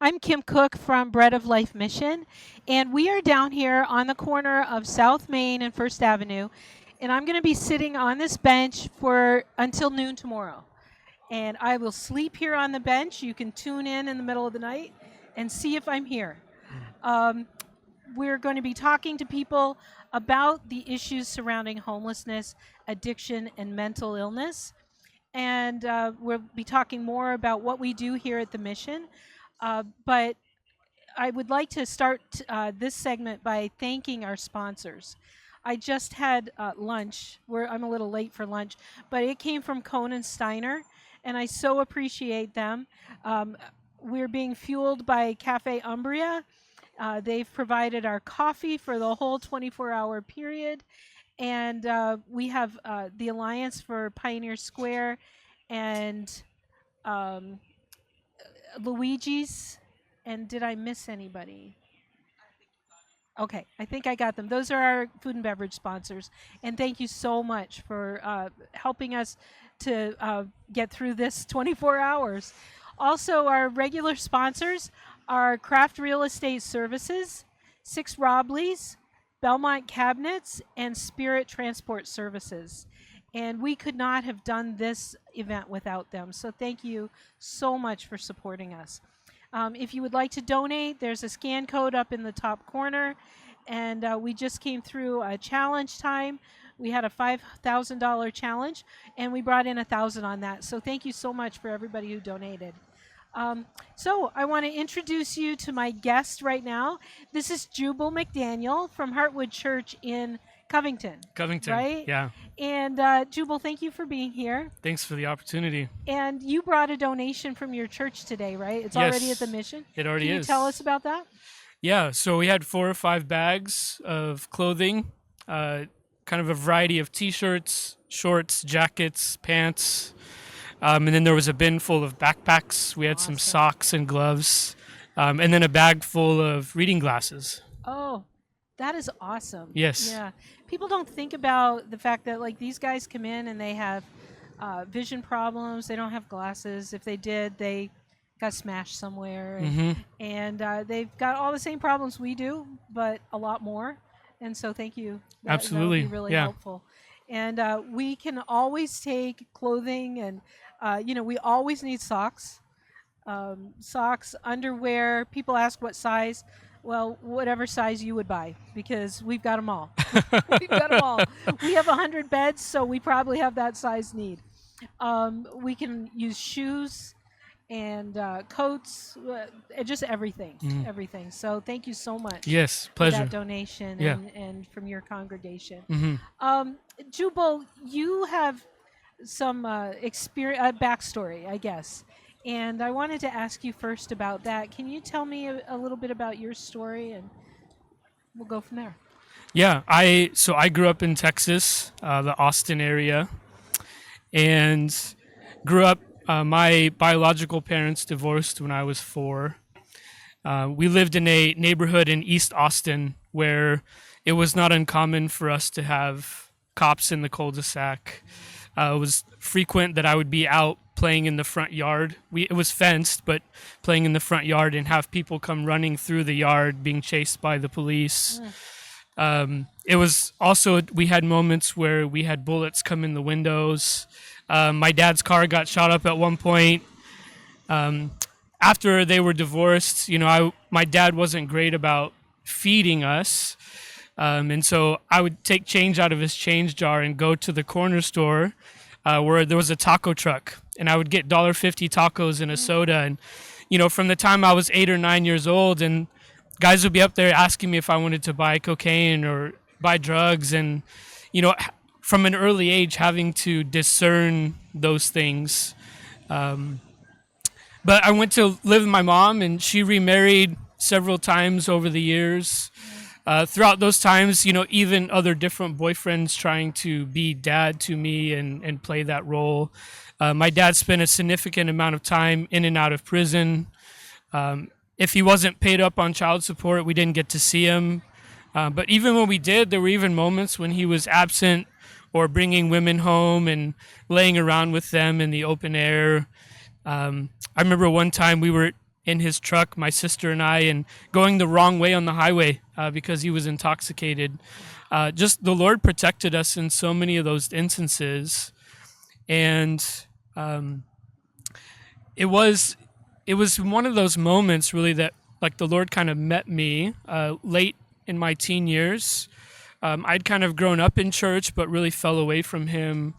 I'm Kim Cook from Bread of Life Mission, and we are down here on the corner of South Main and First Avenue, and I'm going to be sitting on this bench for until noon tomorrow. And I will sleep here on the bench. You can tune in the middle of the night and see if I'm here. Um, we're going to be talking to people about the issues surrounding homelessness, addiction, and mental illness. And we'll be talking more about what we do here at the mission. But I would like to start this segment by thanking our sponsors. I just had lunch. I'm a little late for lunch, but it came from Conan Steiner, and I so appreciate them. We're being fueled by Cafe Umbria. They've provided our coffee for the whole 24-hour period, and we have the Alliance for Pioneer Square and um, Luigi's. And did I miss anybody? Okay, I think I got them. Those are our food and beverage sponsors. And thank you so much for helping us to get through this 24 hours. Also, our regular sponsors are Craft Real Estate Services, Six Robley's, Belmont Cabinets, and Spirit Transport Services. And we could not have done this event without them. So thank you so much for supporting us. If you would like to donate, there's a scan code up in the top corner. And we just came through a challenge time. We had a $5,000 challenge, and we brought in $1,000 on that. So thank you so much for everybody who donated. So I want to introduce you to my guest right now. This is Jubal McDaniel from Heartwood Church in Covington. Covington, right? yeah. And Jubal, thank you for being here. Thanks for the opportunity. And you brought a donation from your church today, right? It's Yes, already at the mission. it already Can is. you tell us about that? Yeah, so we had 4 or 5 bags of clothing, kind of a variety of T-shirts, shorts, jackets, pants, and then there was a bin full of backpacks. We had some socks and gloves, and then a bag full of reading glasses. Oh, that is awesome. Yes. Yeah. People don't think about the fact that like these guys come in and they have vision problems. They don't have glasses. If they did, they got smashed somewhere. And they've got all the same problems we do, but a lot more. And so thank you. Absolutely. That would be really Yeah. helpful. And we can always take clothing and, we always need socks. Socks, underwear. People ask what size. Well, whatever size you would buy, because we've got them all. We've got them all. We have 100 beds, so we probably have that size need. We can use shoes and coats, just everything, everything. So thank you so much. Yes, For pleasure. that donation Yeah. and from your congregation. Mm-hmm. Jubal, you have some experience, backstory, I guess. And I wanted to ask you first about that. Can you tell me a little bit about your story, and we'll go from there. Yeah, I grew up in Texas, the Austin area, and grew up. My biological parents divorced when I was 4. We lived in a neighborhood in East Austin where it was not uncommon for us to have cops in the cul-de-sac. It was frequent that I would be out playing in the front yard. It was fenced, but playing in the front yard and have people come running through the yard being chased by the police. It was also, we had moments where we had bullets come in the windows. My dad's car got shot up at one point. After they were divorced, my dad wasn't great about feeding us. And so I would take change out of his change jar and go to the corner store where there was a taco truck, and I would get $1.50 tacos and a soda. And, from the time I was 8 or 9 years old, and guys would be up there asking me if I wanted to buy cocaine or buy drugs. And, from an early age, having to discern those things. But I went to live with my mom, and she remarried several times over the years. Throughout those times, even other different boyfriends trying to be dad to me and play that role. My dad spent a significant amount of time in and out of prison. If he wasn't paid up on child support, we didn't get to see him. But even when we did, there were even moments when he was absent or bringing women home and laying around with them in the open air. I remember one time we were in his truck, my sister and I, and going the wrong way on the highway because he was intoxicated. Just the Lord protected us in so many of those instances, and it was one of those moments really that like the Lord kind of met me late in my teen years. I'd kind of grown up in church, but really fell away from him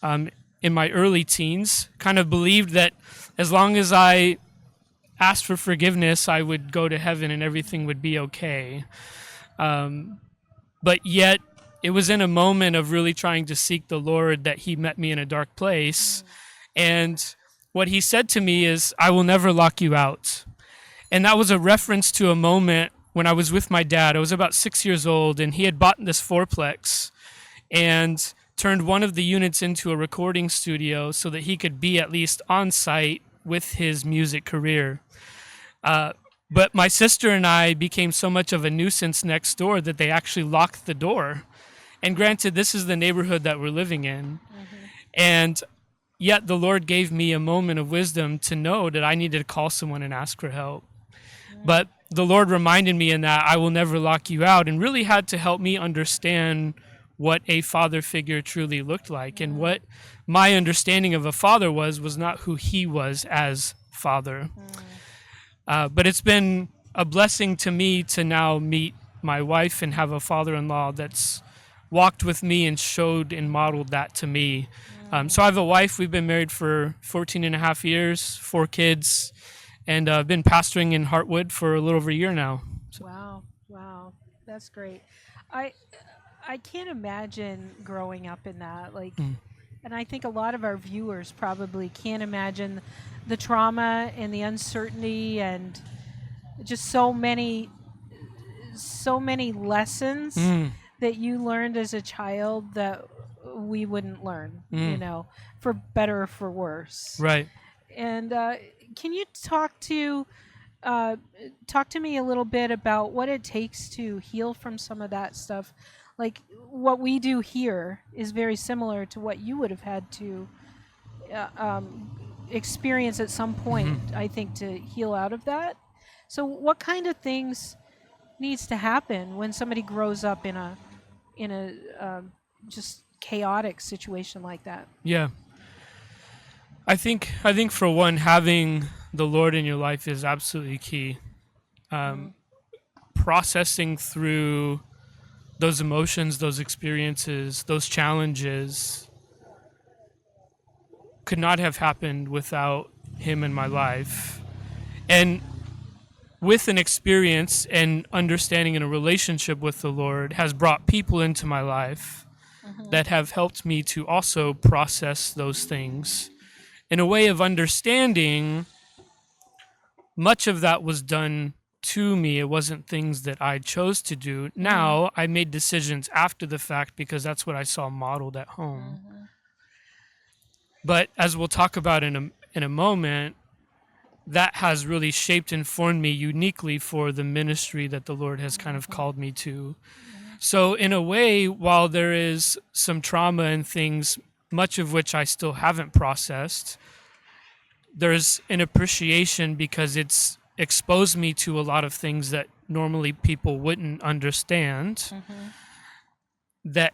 in my early teens. Kind of believed that as long as I asked for forgiveness, I would go to heaven and everything would be okay. But yet, it was in a moment of really trying to seek the Lord that he met me in a dark place. And what he said to me is, I will never lock you out. And that was a reference to a moment when I was with my dad. I was about 6 years old, and he had bought this fourplex and turned one of the units into a recording studio so that he could be at least on site with his music career. But my sister and I became so much of a nuisance next door that they actually locked the door. And granted, this is the neighborhood that we're living in. And yet the Lord gave me a moment of wisdom to know that I needed to call someone and ask for help. But the Lord reminded me in that I will never lock you out, and really had to help me understand what a father figure truly looked like. And what my understanding of a father was not who he was as father. But it's been a blessing to me to now meet my wife and have a father-in-law that's walked with me and showed and modeled that to me. So I have a wife. We've been married for 14 and a half years, 4 kids, and I've been pastoring in Heartwood for a little over a year now. So. Wow, that's great. I can't imagine growing up in that. And I think a lot of our viewers probably can't imagine the trauma and the uncertainty and just so many lessons that you learned as a child that we wouldn't learn, for better or for worse. Right. And can you talk to me a little bit about what it takes to heal from some of that stuff? Like what we do here is very similar to what you would have had to experience at some point, I think, to heal out of that. So what kind of things needs to happen when somebody grows up in a just chaotic situation like that? Yeah. I think for one, having the Lord in your life is absolutely key. Processing through those emotions, those experiences, those challenges could not have happened without him in my life. And with an experience and understanding and a relationship with the Lord has brought people into my life that have helped me to also process those things. In a way of understanding, much of that was done to me. It wasn't things that I chose to do. Now I made decisions after the fact because that's what I saw modeled at home. But as we'll talk about in a moment, that has really shaped and formed me uniquely for the ministry that the Lord has kind of called me to. So in a way, while there is some trauma and things, much of which I still haven't processed, there's an appreciation because it's exposed me to a lot of things that normally people wouldn't understand, that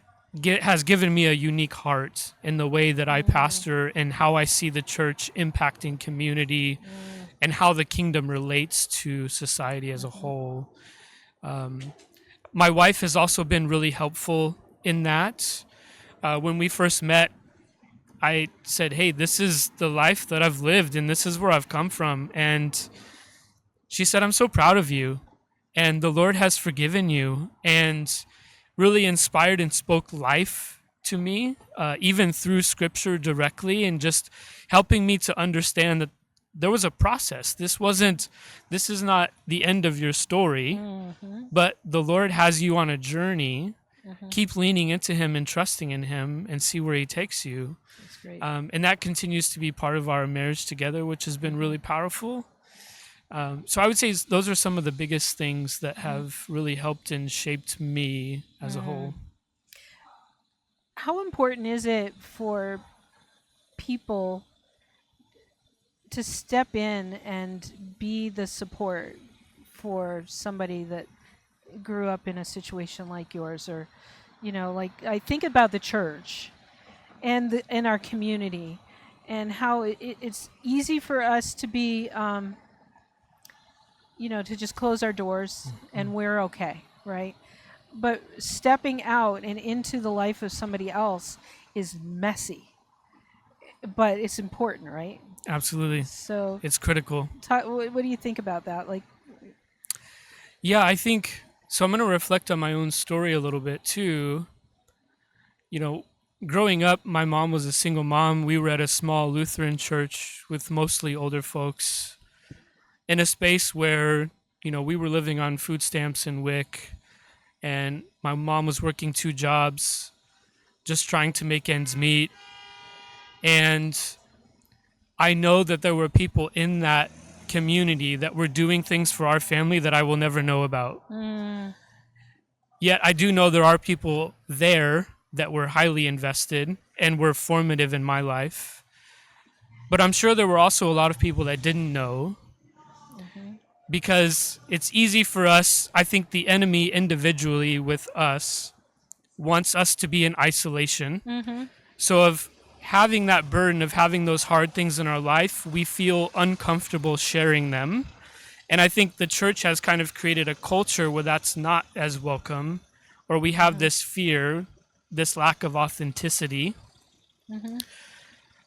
has given me a unique heart in the way that I pastor and how I see the church impacting community and how the kingdom relates to society as a whole. My wife has also been really helpful in that. When we first met, I said, hey, this is the life that I've lived and this is where I've come from. And she said, I'm so proud of you. And the Lord has forgiven you, and really inspired and spoke life to me, even through scripture directly, and just helping me to understand that there was a process. This is not the end of your story, but the Lord has you on a journey. Keep leaning into him and trusting in him and see where he takes you. That's great. And that continues to be part of our marriage together, which has been really powerful. So I would say those are some of the biggest things that have really helped and shaped me as a whole. How important is it for people to step in and be the support for somebody that grew up in a situation like yours, or like I think about the church and our community, and how it's easy for us to be to just close our doors and we're okay, right? But stepping out and into the life of somebody else is messy, but it's important, right? Absolutely. So It's critical. what do you think about that? Like, Yeah, I think so. I'm going to reflect on my own story a little bit too. Growing up, my mom was a single mom. We were at a small Lutheran church with mostly older folks in a space where, we were living on food stamps and WIC, and my mom was working 2 jobs, just trying to make ends meet. And I know that there were people in that community that were doing things for our family that I will never know about. Yet I do know there are people there that were highly invested and were formative in my life. But I'm sure there were also a lot of people that didn't know, because it's easy for us. I think the enemy individually with us wants us to be in isolation. So of having that burden of having those hard things in our life, we feel uncomfortable sharing them. And I think the church has kind of created a culture where that's not as welcome, or we have this fear, this lack of authenticity.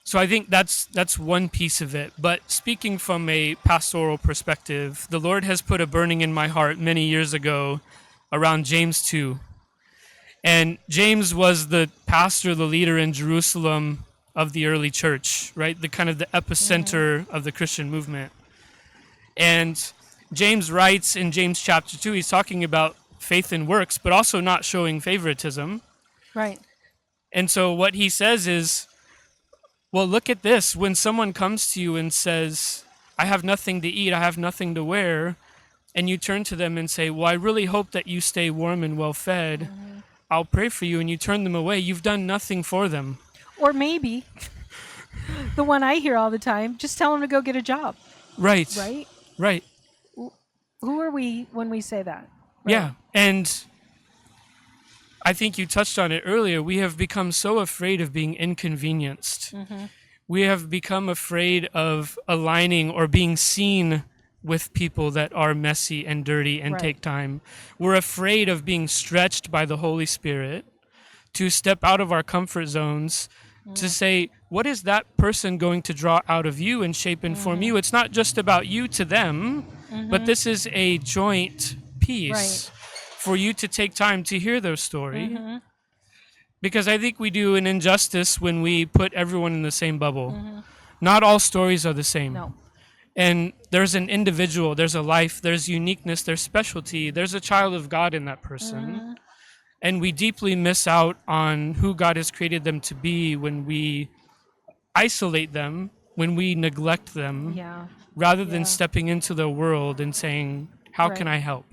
So I think that's one piece of it. But speaking from a pastoral perspective, the Lord has put a burning in my heart many years ago around James 2. And James was the pastor, the leader in Jerusalem of the early church, right? The kind of the epicenter of the Christian movement. And James writes in James chapter 2, he's talking about faith and works, but also not showing favoritism. right. And so what he says is, well, look at this. When someone comes to you and says, I have nothing to eat, I have nothing to wear, and you turn to them and say, well, I really hope that you stay warm and well fed. I'll pray for you, and you turn them away. You've done nothing for them. Or maybe the one I hear all the time, just tell them to go get a job. Right. Right? Right. Who are we when we say that? Right? Yeah. And I think you touched on it earlier. We have become so afraid of being inconvenienced. We have become afraid of aligning or being seen with people that are messy and dirty and take time. We're afraid of being stretched by the Holy Spirit to step out of our comfort zones, to say, what is that person going to draw out of you and shape and form you? It's not just about you to them, but this is a joint piece for you to take time to hear their story. Because I think we do an injustice when we put everyone in the same bubble. Not all stories are the same. No. And there's an individual, there's a life, there's uniqueness, there's specialty, there's a child of God in that person. And we deeply miss out on who God has created them to be when we isolate them, when we neglect them, rather than stepping into the world and saying, how can I help?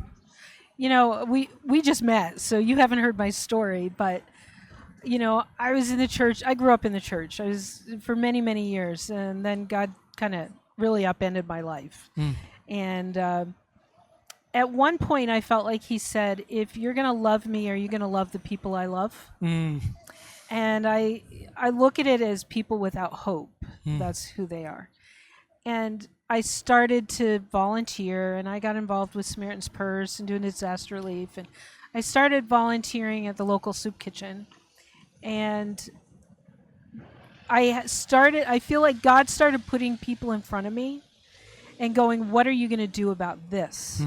We just met, so you haven't heard my story, but I was in the church. I grew up in the church. I was for many, many years, and then God kind of really upended my life. And at one point, I felt like He said, if you're going to love me, are you going to love the people I love? And I look at it as people without hope. That's who they are. And I started to volunteer, and I got involved with Samaritan's Purse and doing disaster relief. And I started volunteering at the local soup kitchen. And I feel like God started putting people in front of me and going, what are you going to do about this?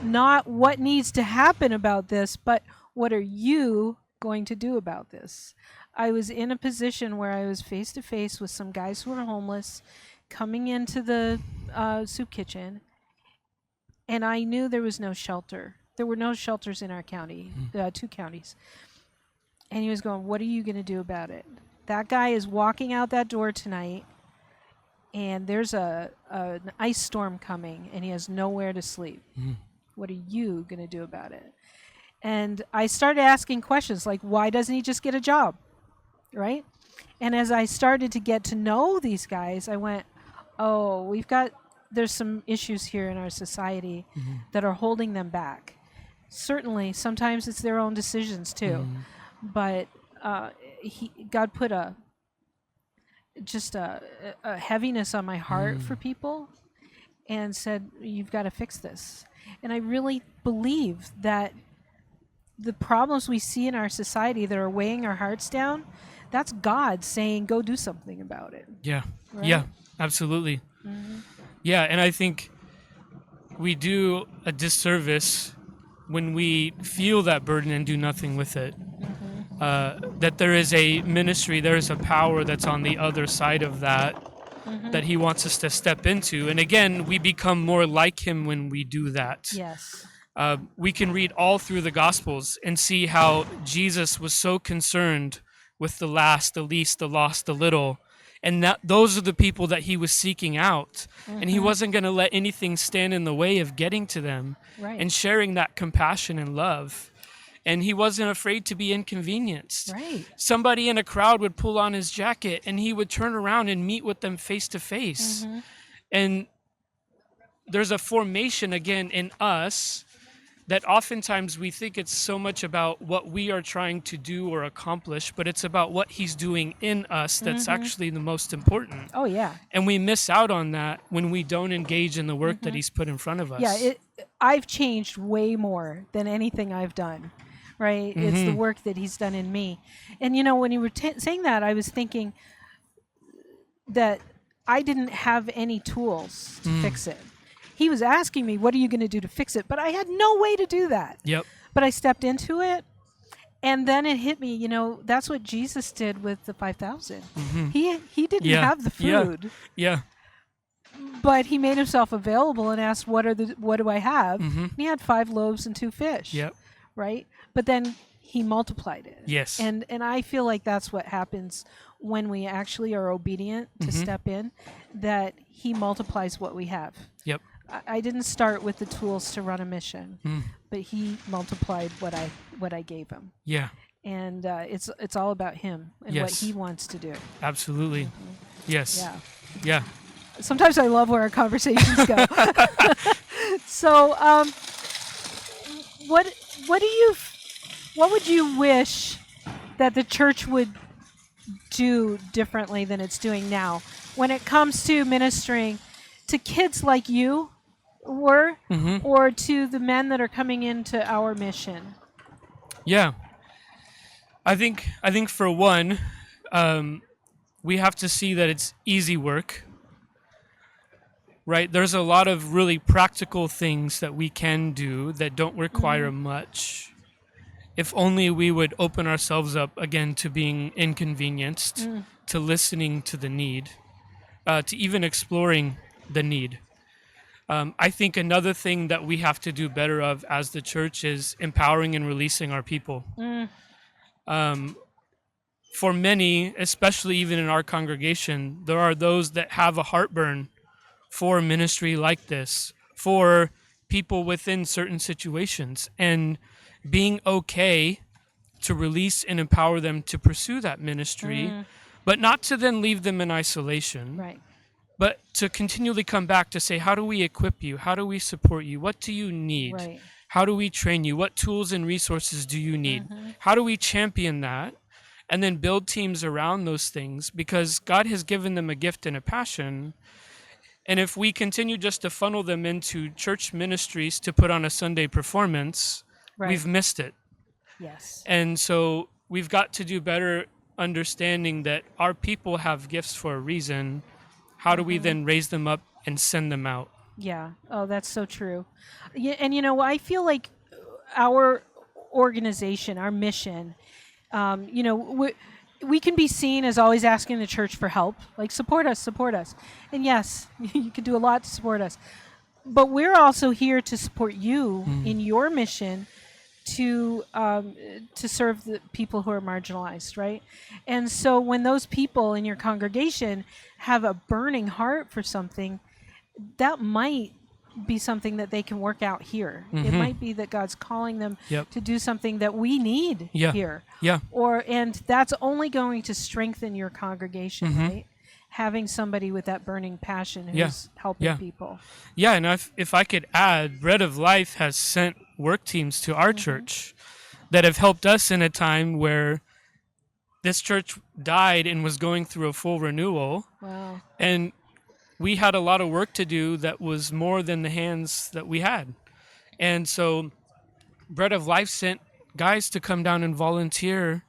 Not what needs to happen about this, but what are you going to do about this? I was in a position where I was face to face with some guys who were homeless coming into the soup kitchen, and I knew there was no shelter. There were no shelters in our county, 2 counties. And he was going, what are you going to do about it? That guy is walking out that door tonight, and there's an ice storm coming, and he has nowhere to sleep. What are you going to do about it? And I started asking questions like, why doesn't he just get a job? Right? And as I started to get to know these guys, I went, oh, there's some issues here in our society that are holding them back. Certainly, sometimes it's their own decisions too, but God put a heaviness on my heart for people and said, you've got to fix this. And I really believe that the problems we see in our society that are weighing our hearts down, that's God saying, go do something about it. Yeah. Right? Yeah, absolutely. Yeah, and I think we do a disservice when we feel that burden and do nothing with it. That there is a ministry, there is a power that's on the other side of that that he wants us to step into. And again, we become more like him when we do that. Yes. We can read all through the Gospels and see how Jesus was so concerned with the last, the least, the lost, the little. And that those are the people that he was seeking out. And he wasn't going to let anything stand in the way of getting to them and sharing that compassion and love. And he wasn't afraid to be inconvenienced. Right. Somebody in a crowd would pull on his jacket and he would turn around and meet with them face to face. And there's a formation again in us that oftentimes we think it's so much about what we are trying to do or accomplish, but it's about what he's doing in us that's actually the most important. Oh, yeah. And we miss out on that when we don't engage in the work that he's put in front of us. Yeah, I've changed way more than anything I've done, right? It's the work that he's done in me. And, you know, when you were saying that, I was thinking that I didn't have any tools to fix it. He was asking me, what are you going to do to fix it? But I had no way to do that. Yep. But I stepped into it, and then it hit me, you know, that's what Jesus did with the 5,000. He didn't have the food. Yeah. But he made himself available and asked, what do I have? And he had 5 loaves and 2 fish. Yep. Right? But then he multiplied it. Yes. And I feel like that's what happens when we actually are obedient to step in, that he multiplies what we have. Yep. I didn't start with the tools to run a mission, but he multiplied what I gave him. Yeah. And it's all about him and what he wants to do. Absolutely. Yes. Yeah. Yeah. Sometimes I love where our conversations go. So, what would you wish that the church would do differently than it's doing now when it comes to ministering to kids like you were, or to the men that are coming into our mission? Yeah. I think for one, we have to see that it's easy work. Right? There's a lot of really practical things that we can do that don't require much. If only we would open ourselves up again to being inconvenienced, to listening to the need, to even exploring the need. I think another thing that we have to do better of as the church is empowering and releasing our people. For many, especially even in our congregation, there are those that have a heartburn for ministry like this, for people within certain situations, and being okay to release and empower them to pursue that ministry, but not to then leave them in isolation, Right. but to continually come back to say, how do we equip you? How do we support you? What do you need? Right. How do we train you? What tools and resources do you need? How do we champion that? And then build teams around those things, because God has given them a gift and a passion. And if we continue just to funnel them into church ministries to put on a Sunday performance, we've missed it. Yes. And so we've got to do better understanding that our people have gifts for a reason. How do we then raise them up and send them out? Yeah. Oh, that's so true. Yeah, and you know, I feel like our organization, our mission, you know, we can be seen as always asking the church for help, like support us. And yes, you can do a lot to support us. But we're also here to support you in your mission to serve the people who are marginalized, right? And so when those people in your congregation have a burning heart for something, that might be something that they can work out here. It might be that God's calling them to do something that we need here. Yeah. And that's only going to strengthen your congregation, right? having somebody with that burning passion who's helping Yeah. people. Yeah, and if I could add, Bread of Life has sent work teams to our church that have helped us in a time where this church died and was going through a full renewal. Wow. And we had a lot of work to do that was more than the hands that we had. And so Bread of Life sent guys to come down and volunteer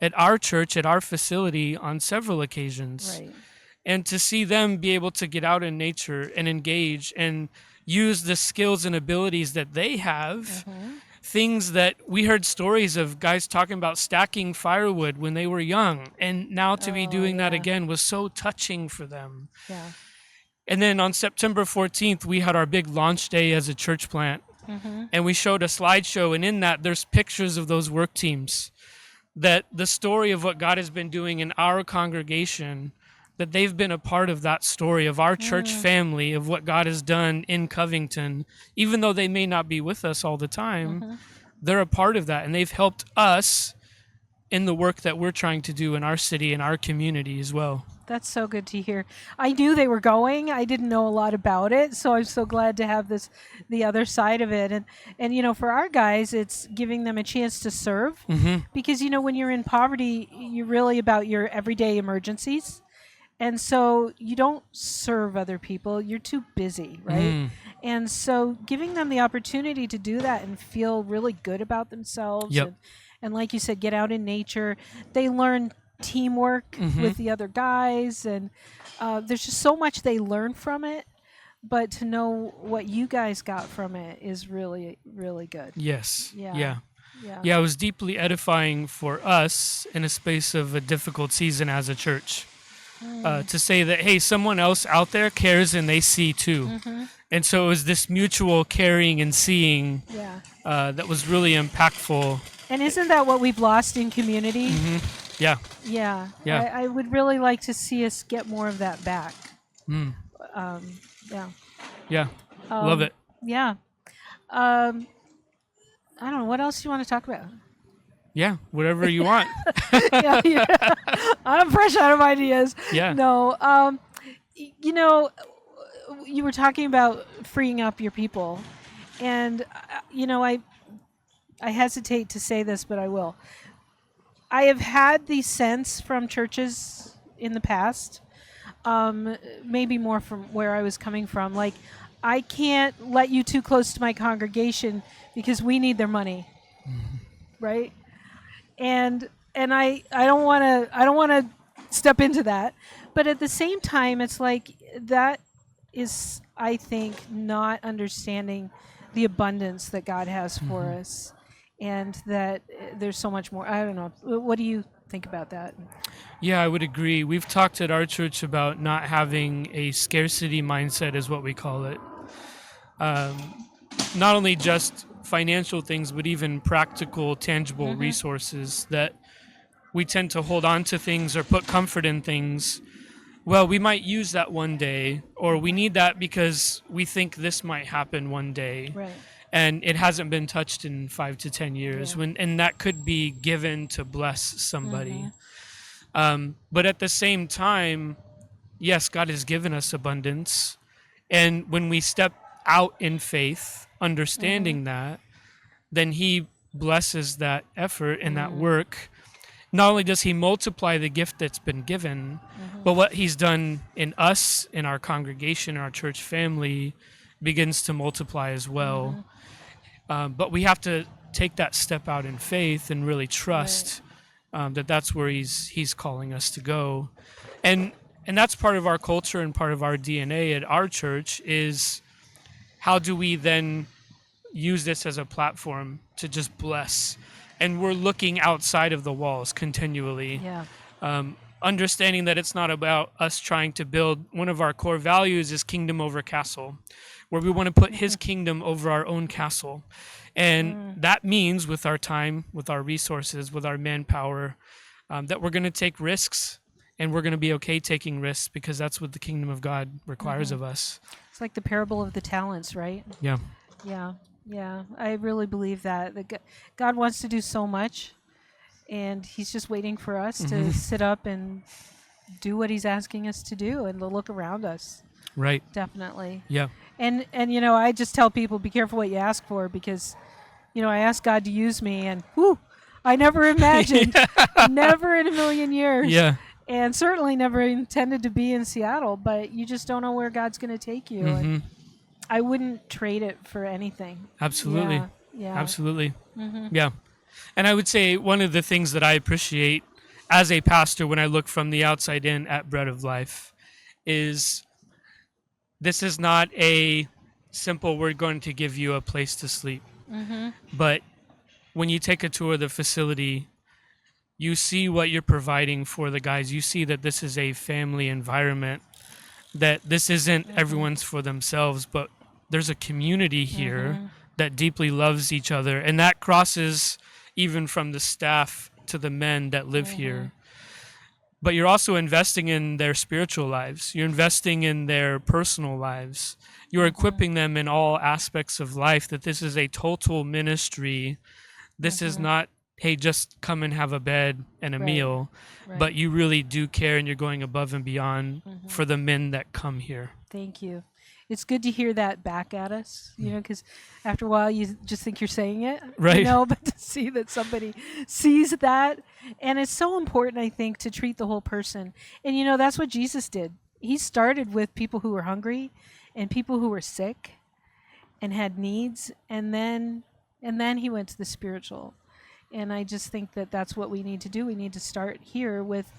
at our church, at our facility on several occasions. Right. And to see them be able to get out in nature and engage and use the skills and abilities that they have, things that we heard stories of guys talking about stacking firewood when they were young, and now to be doing that again was so touching for them. Yeah. And then on September 14th, we had our big launch day as a church plant, and we showed a slideshow, and in that there's pictures of those work teams, that the story of what God has been doing in our congregation, that they've been a part of that story of our church family, of what God has done in Covington. Even though they may not be with us all the time, they're a part of that, and they've helped us in the work that we're trying to do in our city and our community as well. That's so good to hear. I knew they were going. I didn't know a lot about it, so I'm so glad to have the other side of it. And you know, for our guys, it's giving them a chance to serve, because you know, when you're in poverty, you're really about your everyday emergencies. And so you don't serve other people. You're too busy, right? And so giving them the opportunity to do that and feel really good about themselves, and like you said, get out in nature. They learn teamwork with the other guys, and there's just so much they learn from it. But to know what you guys got from it is really, really good. Yes. Yeah. Yeah, it was deeply edifying for us in a space of a difficult season as a church. To say that, hey, someone else out there cares and they see too. And so it was this mutual caring and seeing that was really impactful. And isn't that what we've lost in community? Yeah. Yeah. Yeah. I would really like to see us get more of that back. Yeah. Yeah. Love it. Yeah. I don't know. What else do you want to talk about? Yeah, whatever you want. Yeah. I'm fresh out of ideas. Yeah. No. You know, you were talking about freeing up your people, and you know, I hesitate to say this, but I will. I have had the sense from churches in the past, maybe more from where I was coming from, like, I can't let you too close to my congregation because we need their money, right? And I don't want to step into that, but at the same time, it's like that is, I think, not understanding the abundance that God has for us, and that there's so much more. I don't know. What do you think about that? Yeah, I would agree. We've talked at our church about not having a scarcity mindset, is what we call it. Not only just financial things, but even practical, tangible resources, that we tend to hold on to things or put comfort in things. Well, we might use that one day, or we need that because we think this might happen one day. Right. And it hasn't been touched in 5 to 10 years, and that could be given to bless somebody. But at the same time, yes, God has given us abundance. And when we step out in faith, understanding that, then he blesses that effort and that work. Not only does he multiply the gift that's been given, but what he's done in us, in our congregation, our church family, begins to multiply as well. But we have to take that step out in faith and really trust that that's where he's calling us to go. And that's part of our culture and part of our DNA at our church, is how do we then use this as a platform to just bless? And we're looking outside of the walls continually. Understanding that it's not about us trying to build. One of our core values is kingdom over castle, where we want to put his kingdom over our own castle. And that means with our time, with our resources, with our manpower, that we're going to take risks, and we're going to be okay taking risks, because that's what the kingdom of God requires of us. It's like the parable of the talents, right? Yeah. Yeah. I really believe that God wants to do so much, and he's just waiting for us to sit up and do what he's asking us to do and to look around us. Right. Definitely. Yeah. And you know, I just tell people, be careful what you ask for, because, you know, I asked God to use me, and whew, I never imagined, never in a million years, Yeah. and certainly never intended to be in Seattle, but you just don't know where God's going to take you. And I wouldn't trade it for anything. Absolutely. Yeah. Yeah. Absolutely. Yeah. And I would say one of the things that I appreciate as a pastor when I look from the outside in at Bread of Life is this is not a simple, we're going to give you a place to sleep. But when you take a tour of the facility, you see what you're providing for the guys. You see that this is a family environment, that this isn't everyone's for themselves, but there's a community here that deeply loves each other. And that crosses even from the staff to the men that live here. But you're also investing in their spiritual lives. You're investing in their personal lives. You're equipping them in all aspects of life, that this is a total ministry. This is not, hey, just come and have a bed and a meal, but you really do care, and you're going above and beyond for the men that come here. Thank you. It's good to hear that back at us, you know, because after a while you just think you're saying it, Right. you know, but to see that somebody sees that. And it's so important, I think, to treat the whole person. And, you know, that's what Jesus did. He started with people who were hungry and people who were sick and had needs. And then he went to the spiritual. And I just think that that's what we need to do. We need to start here with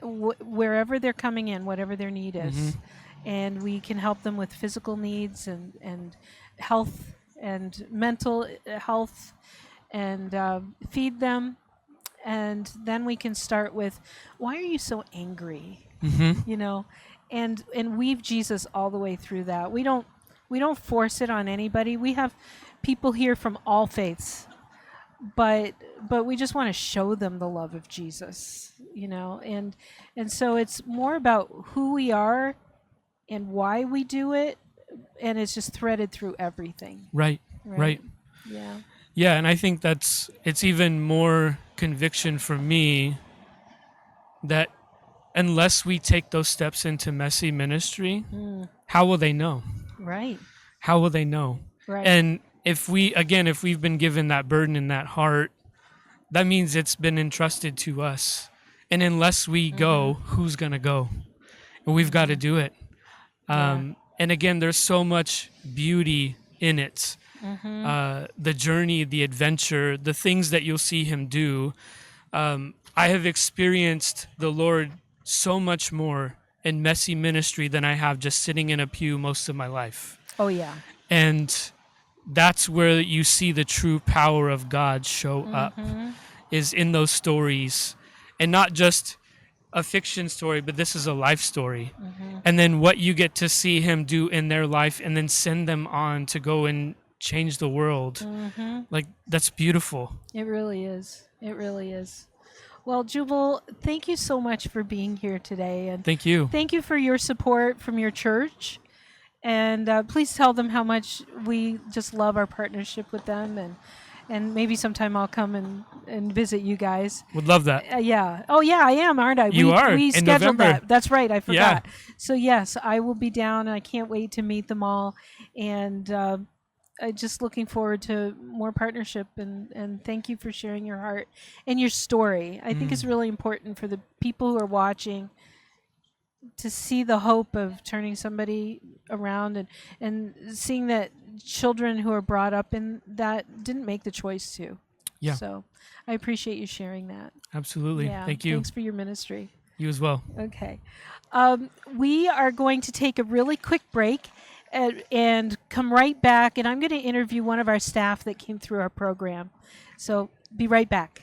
wherever they're coming in, whatever their need is. And we can help them with physical needs and health and mental health, and feed them. And then we can start with, why are you so angry? You know, and weave Jesus all the way through that. We don't force it on anybody. We have people here from all faiths, but we just want to show them the love of Jesus, you know. And so it's more about who we are and why we do it, and it's just threaded through everything. Right. Yeah. Yeah, and I think it's even more conviction for me that unless we take those steps into messy ministry, how will they know? Right. How will they know? Right. And if we've been given that burden and that heart, that means it's been entrusted to us. And unless we go, who's going to go? And we've got to do it. And again, there's so much beauty in it. The journey, the adventure, the things that you'll see him do. I have experienced the Lord so much more in messy ministry than I have just sitting in a pew most of my life. Oh, yeah. And that's where you see the true power of God show up, is in those stories. And not just a fiction story, but this is a life story. And then what you get to see him do in their life and then send them on to go and change the world. Like, that's beautiful. It really is. It really is. Well, Jubal, thank you so much for being here today. And Thank you. thank you for your support from your church. And please tell them how much we just love our partnership with them. And maybe sometime I'll come and visit you guys. Would love that. Yeah. Oh, yeah, I am, aren't I? You are, We in scheduled November. that. That's right. I forgot. So, yes, I will be down, and I can't wait to meet them all. And just looking forward to more partnership. And thank you for sharing your heart and your story. I think it's really important for the people who are watching to see the hope of turning somebody around, and seeing that children who are brought up in that didn't make the choice to. Yeah. So I appreciate you sharing that. Absolutely. Yeah. Thank you. Thanks for your ministry. You as well. Okay. We are going to take a really quick break and come right back, and I'm going to interview one of our staff that came through our program. So be right back.